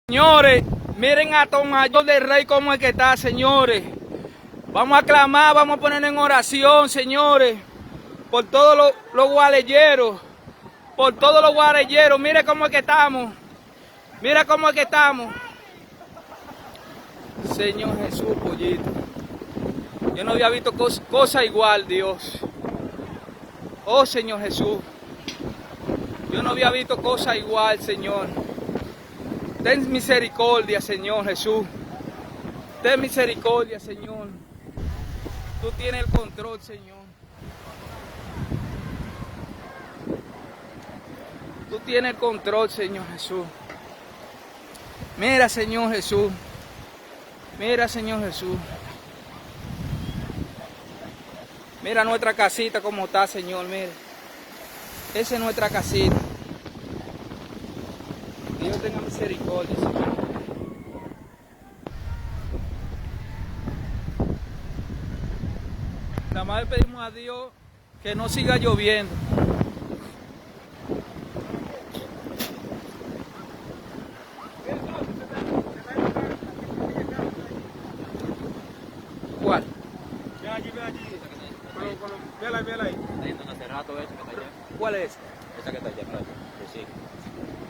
Señores, miren a Tomayor del Rey cómo es que está, señores. Vamos a clamar, vamos a ponernos en oración, señores, por todos los guarelleros, por todos los guarelleros. Mire cómo es que estamos, mira cómo es que estamos. Señor Jesús, pollito. Yo no había visto cosa igual, Dios. Oh, Señor Jesús. Yo no había visto cosa igual, Señor. Ten misericordia, Señor Jesús. Ten misericordia, Señor. Tú tienes el control, Señor. Tú tienes el control, Señor Jesús. Mira, Señor Jesús. Mira, Señor Jesús. Mira nuestra casita como está, Señor. Mira. Esa es nuestra casita. Dios tenga misericordia, Señor. Nada más le pedimos a Dios que no siga lloviendo. ¿Cuál? Ve allí. Vela ahí. Está yendo hace rato eso que está allá. ¿Cuál es? Esa que está allá atrás. Que sí.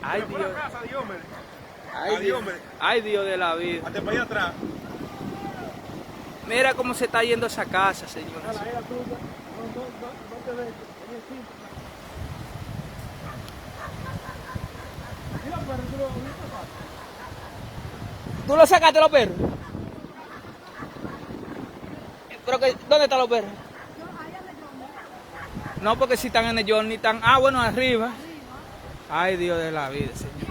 Ay, Fue Dios. la casa, Dios, hombre. Ay, Dios. Ay, Dios de la vida. Hasta para allá atrás. Mira cómo se está yendo esa casa, Señor. Era tuya. No te ves. Mira, pero tú lo ¿Tú lo sacaste los perros? Pero que, ¿dónde están los perros? No, porque si están en el Johnny, están... Ah, bueno, arriba. Ay, Dios de la vida, Señor.